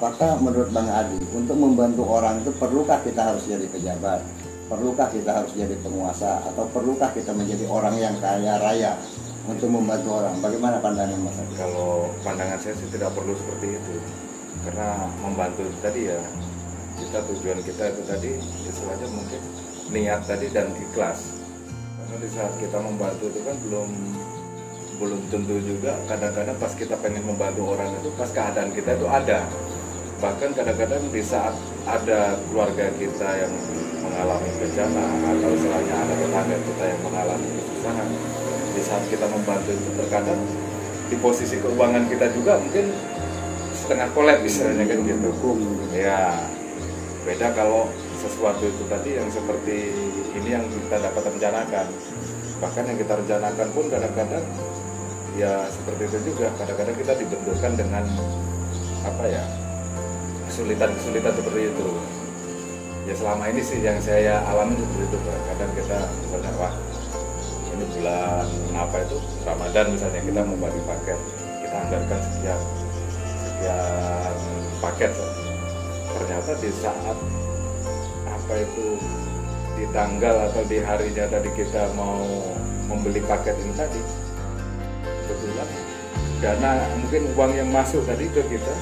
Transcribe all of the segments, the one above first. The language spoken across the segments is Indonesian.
apakah menurut Bang Adi untuk membantu orang itu perlukah kita harus jadi pejabat, perlukah kita harus jadi penguasa, atau perlukah kita menjadi orang yang kaya raya untuk membantu orang? Bagaimana pandangan Mas Adi? Kalau pandangan saya sih tidak perlu seperti itu, karena membantu itu tadi ya, kita tujuan kita itu tadi istilahnya mungkin niat tadi dan ikhlas. Karena di saat kita membantu itu kan belum tentu juga, kadang-kadang pas kita pengen membantu orang itu pas keadaan kita itu ada. Bahkan kadang-kadang di saat ada keluarga kita yang mengalami bencana atau selain ada tetangga kita yang mengalami kesusahan, di saat kita membantu itu terkadang di posisi keuangan kita juga mungkin setengah kolab misalnya kan gitu. Ya beda kalau sesuatu itu tadi yang seperti ini yang kita dapat rencanakan. Bahkan yang kita rencanakan pun kadang-kadang ya seperti itu juga, kadang-kadang kita dibenturkan dengan apa ya, kesulitan seperti itu. Ya selama ini sih yang saya alami seperti itu. Kadang kita misalnya wah ini bulan apa itu Ramadan misalnya, kita mau bagi paket, kita anggarkan sekian paket. Ternyata di saat apa itu di tanggal atau di harinya tadi kita mau membeli paket ini tadi, kebetulan dana mungkin uang yang masuk tadi ke kita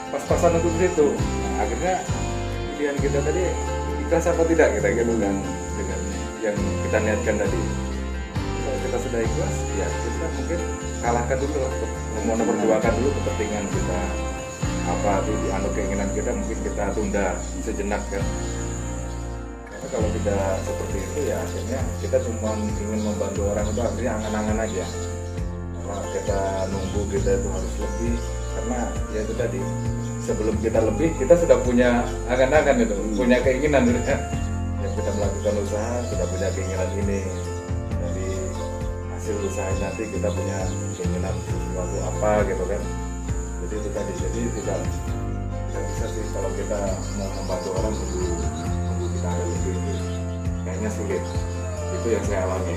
pas-pasan untuk itu. Nah, akhirnya pilihan kita tadi ikhlas apa tidak kita gitu kan, dengan yang kita niatkan tadi. Kalau kita sudah ikhlas ya kita mungkin kalahkan dulu lah, memperjuangkan dulu kepentingan kita, apa di anu keinginan kita mungkin kita tunda sejenak kan. Karena kalau tidak seperti itu ya akhirnya kita cuma ingin membantu orang itu akhirnya angan-angan aja. Karena kita nunggu kita itu harus lebih, karena ya itu tadi sebelum kita lebih kita sudah punya angan-angan itu, punya keinginan gitu ya. Yang kita melakukan usaha sudah punya keinginan ini, dari hasil usaha nanti kita punya keinginan sesuatu apa gitu kan. Jadi itu tadi, jadi tidak bisa sih kalau kita mau membantu orang tunggu kita ada lebih, kayaknya sulit. Itu yang saya alami.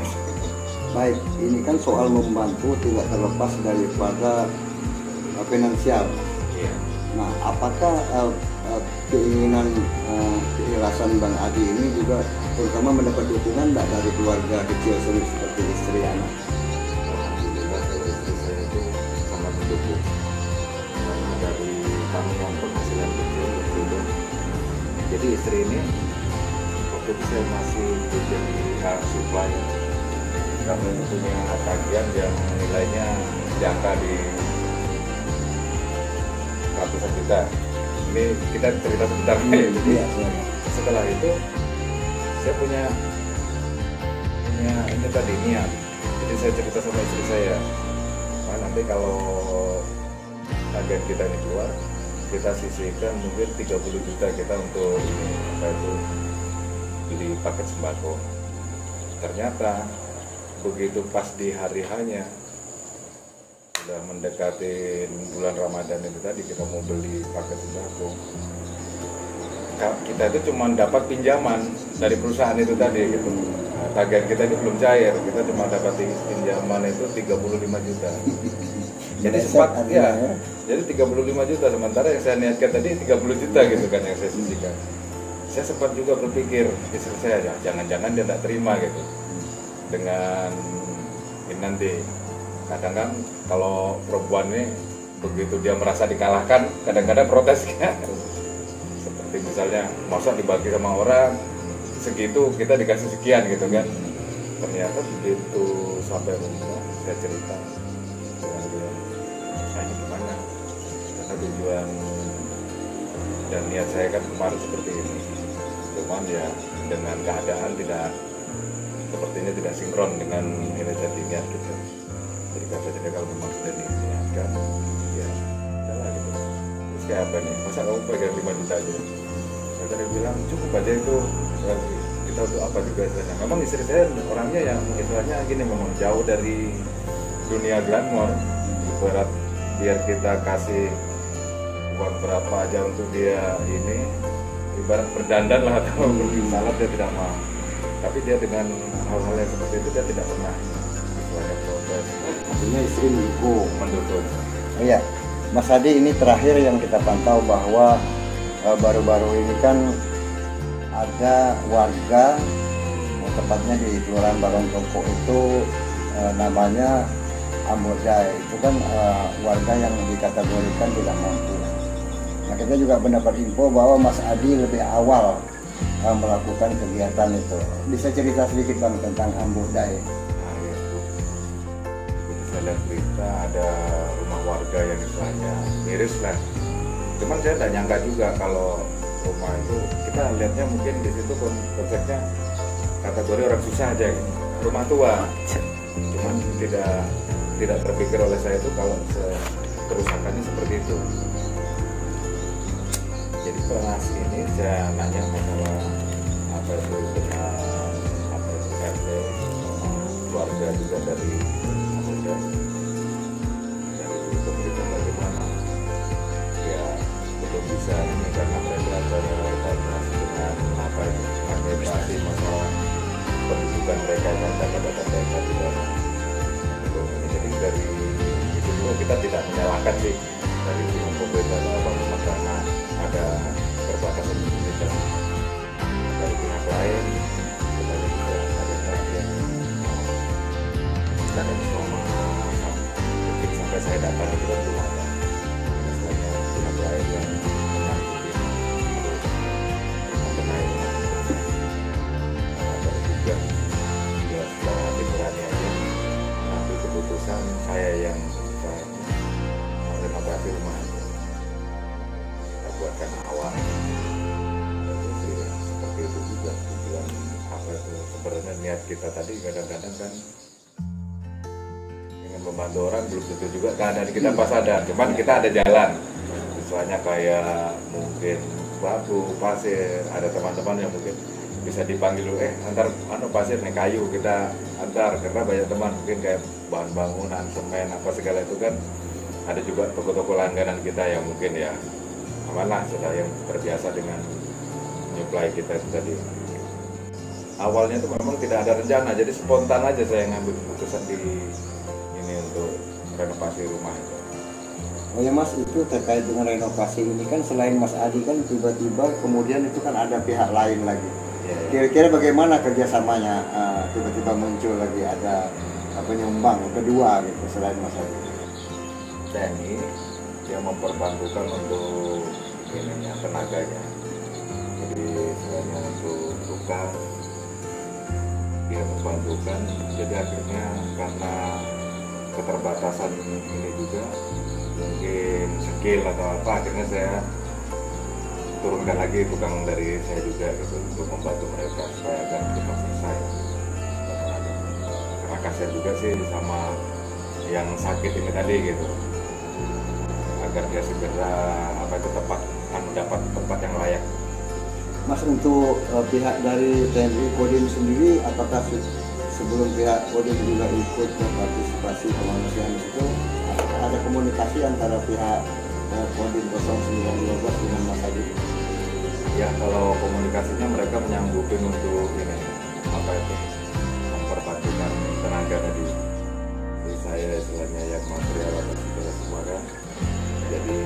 Baik, ini kan soal membantu tidak terlepas daripada finansial. Iya. Nah, apakah keinginan keikhlasan Bang Adi ini juga terutama mendapat dukungan tidak dari keluarga kecil seperti istri anak? Alhamdulillah kalau istri saya itu sangat mendukung. Karena dari kami yang penghasilan kecil itu, jadi istri ini waktu itu saya masih jadi supplier, kami punya tagihan yang nilainya jangka di ratusan juta. Ini kita cerita sebentar. Jadi setelah itu saya punya ini tadi niat. Jadi saya cerita sama istri saya, nah, nanti kalau tagihan kita ini keluar, kita sisihkan mungkin 30 juta kita untuk ini apa itu beli paket sembako. Ternyata begitu pas di hari hanya sudah mendekati bulan Ramadan itu tadi, kita mau beli paket sembako, kita itu cuma dapat pinjaman dari perusahaan itu tadi gitu. Nah, tagihan kita ini belum cair, kita cuma dapat pinjaman itu 35 juta. Jadi sempat ya, jadi 35 juta, sementara yang saya niatkan tadi 30 juta gitu kan yang saya sisihkan. Saya sempat juga berpikir istri saya, ya jangan-jangan dia tidak terima gitu dengan ini nanti. Kadang kan kalau perempuan ini begitu dia merasa dikalahkan, kadang-kadang protes kan. Seperti misalnya masa dibagi sama orang segitu kita dikasih sekian gitu kan. Ternyata begitu sampai rumah saya cerita dengan dia, saya ini gimana, karena tujuan dan niat saya kan kemarin seperti ini, cuman ya dengan keadaan tidak sepertinya tidak sinkron dengan ini jadi niat gitu. Jadi kata dia kalau memang sudah diniatkan ya udahlah gitu. Terus kayak apa nih, masa kamu pegang 5 juta aja? Saya tadi bilang cukup aja itu, kita untuk apa juga istilahnya. Memang istri saya orangnya yang istilahnya gini, memang jauh dari dunia glamor. Ibarat biar kita kasih uang berapa aja untuk dia ini, ibarat berdandan lah atau bersalat dia tidak mau. Tapi dia dengan hal-hal yang seperti itu dia tidak pernah istilahnya protes. Artinya istri mendukung. Mendukung. Iya. Mas Adi, ini terakhir yang kita pantau bahwa baru-baru ini kan ada warga, tepatnya di Kelurahan Balongtoko itu namanya Ambodai, itu kan warga yang dikategorikan tidak mampu. Nah, kita juga mendapat info bahwa Mas Adi lebih awal melakukan kegiatan itu. Bisa cerita sedikit Bang tentang Ambodai? Nah, itu saya lihat berita ada rumah warga yang istilahnya miris lah. Cuman saya tidak nyangka juga kalau rumah itu, kita lihatnya mungkin di situ konsepnya kategori orang susah aja gitu. Rumah tua. Cuman tidak terpikir oleh saya itu kalau kerusakannya seperti itu. Jadi pas ini saya nanya masalah apa itu dengan apa itu RT keluarga juga dari pemerintah bagaimana ya belum bisa ini karena mereka terbatas dengan apa itu administrasi masalah pendudukan mereka dan data-data mereka tidak. Jadi dari itu dulu kita tidak menyalahkan sih dari pemerintah apa karena ada perbatasan fasilitas dari pihak lain. Kita juga ada perhatian karena selama mungkin sampai saya datang itu kan belum ada misalnya pihak lain yang menanggupi untuk membenahi ada juga ya setelah aturannya aja nanti keputusan saya yang renovasi rumah kita buatkan awal seperti itu juga tujuan apa itu sebenarnya niat kita tadi kadang-kadang kan ingin membantu orang belum tentu juga keadaan kita pas ada, cuman kita ada jalan misalnya kayak mungkin batu, pasir, ada teman-teman yang mungkin bisa dipanggil antar pasir nih kayu kita antar karena banyak teman mungkin kayak bahan bangunan, semen apa segala itu kan ada juga toko-toko langganan kita yang mungkin ya amanlah sudah yang terbiasa dengan nyuplai kita itu tadi. Awalnya itu memang tidak ada rencana, jadi spontan aja saya ngambil keputusan di ini untuk renovasi rumah itu. Oh ya Mas, itu terkait dengan renovasi ini kan selain Mas Adi kan tiba-tiba kemudian itu kan ada pihak lain lagi. Kira-kira bagaimana kerjasamanya tiba-tiba muncul lagi ada penyumbang kedua gitu selain Mas Adi? TNI yang memperbantukan untuk ininya tenaganya, jadi istilahnya untuk luka dia membantukan, jadi akhirnya karena keterbatasan ini juga mungkin skill atau apa akhirnya saya turunkan lagi tukang dari saya juga gitu untuk membantu mereka supaya agar cepat selesai karena kasihan juga sih sama yang sakit ini tadi gitu agar dia segera apa itu tepat mendapat tempat yang layak. Mas, untuk pihak dari TNI Kodim sendiri apakah sebelum pihak Kodim juga ikut berpartisipasi kemanusiaan itu, apakah ada komunikasi antara pihak Kodim 0912 dengan Mas Adi? Ya kalau komunikasinya mereka menyanggupin untuk ini apa itu memperbantukan tenaga tadi. Jadi saya istilahnya yang material atau segala semuanya. Jadi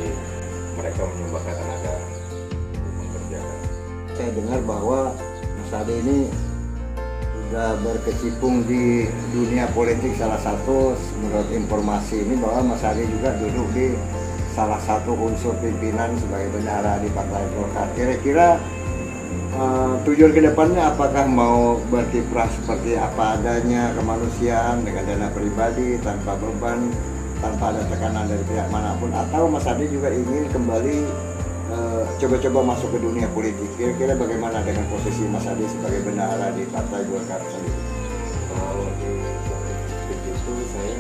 mereka menyumbangkan tenaga untuk mengerjakan. Saya dengar bahwa Mas Adi ini sudah berkecimpung di dunia politik, salah satu menurut informasi ini bahwa Mas Adi juga duduk di salah satu unsur pimpinan sebagai bendahara di Partai Golkar. Kira-kira tujuan kedepannya apakah mau berkiprah seperti apa adanya kemanusiaan dengan dana pribadi tanpa beban, tanpa ada tekanan dari pihak manapun, atau Mas Adi juga ingin kembali coba-coba masuk ke dunia politik? Kira-kira bagaimana dengan posisi Mas Adi sebagai bendahara di Partai Golkar sendiri? Kalau di politik itu saya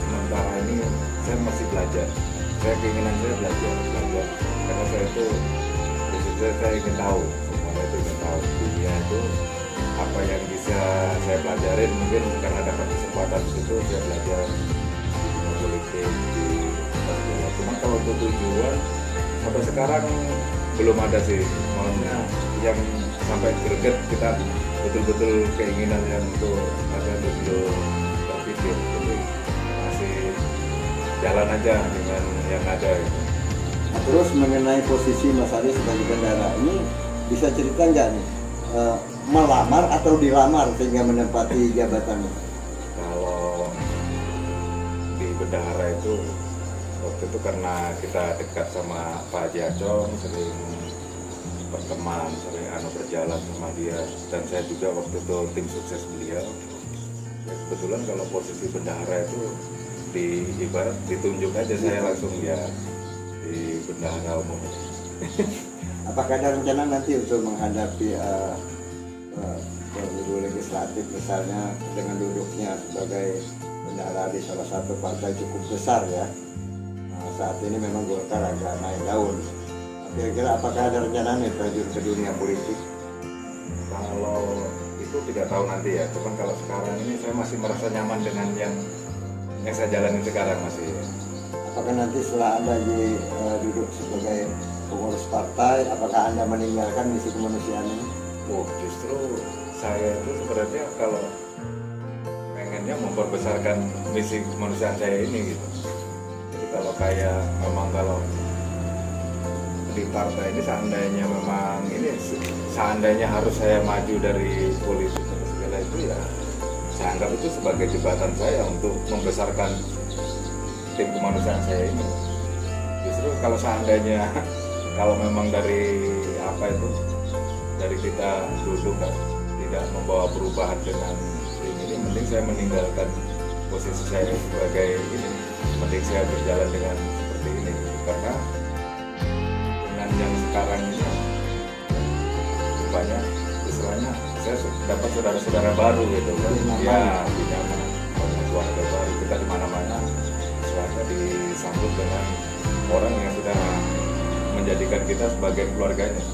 sementara ini saya masih belajar. Keinginan saya belajar karena saya itu saya ingin tahu semuanya itu, ingin tahu dunia itu apa yang bisa saya pelajarin. Mungkin karena dapat kesempatan di situ saya belajar di dunia politik di sekolah. Cuma kalau untuk tujuan sampai sekarang belum ada sih, maksudnya yang sampai greget kita betul-betul keinginan yang untuk ada belum terpikir. Jadi masih jalan aja dengan yang ada gitu. Nah, terus mengenai posisi Mas Ari sebagai bendahara ini bisa cerita nggak nih, melamar atau dilamar sehingga menempati jabatan? Kalau di bendahara itu waktu itu karena kita dekat sama Pak Haji Acong, sering berteman, sering berjalan sama dia, dan saya juga waktu itu tim sukses beliau. Ya, kebetulan kalau posisi bendahara itu di ibarat ditunjuk aja, saya langsung ya di bendahara umum. Apakah ada rencana nanti untuk menghadapi pemilu legislatif misalnya dengan duduknya sebagai bendahara di salah satu partai cukup besar ya? Nah, saat ini memang Golkar agak naik daun. Kira-kira apakah ada rencana nih terjun ke dunia politik? Kalau itu tidak tahu nanti ya, cuman kalau sekarang ini saya masih merasa nyaman dengan yang saya jalanin sekarang masih. Apakah nanti setelah Anda duduk sebagai pengurus partai, apakah Anda meninggalkan misi kemanusiaan ini? Oh, justru saya itu sebenarnya kalau pengennya memperbesarkan misi kemanusiaan saya ini gitu. Jadi kalau kayak memang kalau di partai ini seandainya harus saya maju dari politik atau segala itu, ya saya anggap itu sebagai jembatan saya untuk membesarkan tim kemanusiaan saya ini. Justru kalau seandainya kalau memang dari kita duduk kan tidak membawa perubahan dengan tim ini, mending saya meninggalkan posisi saya sebagai ini, mending saya berjalan dengan seperti ini, karena dengan yang sekarang ini banyak istilahnya saya dapat saudara-saudara baru gitu kan, ya nyaman, banyak keluarga baru, kita di mana-mana istilahnya disambut dengan orang yang sudah menjadikan kita sebagai keluarganya.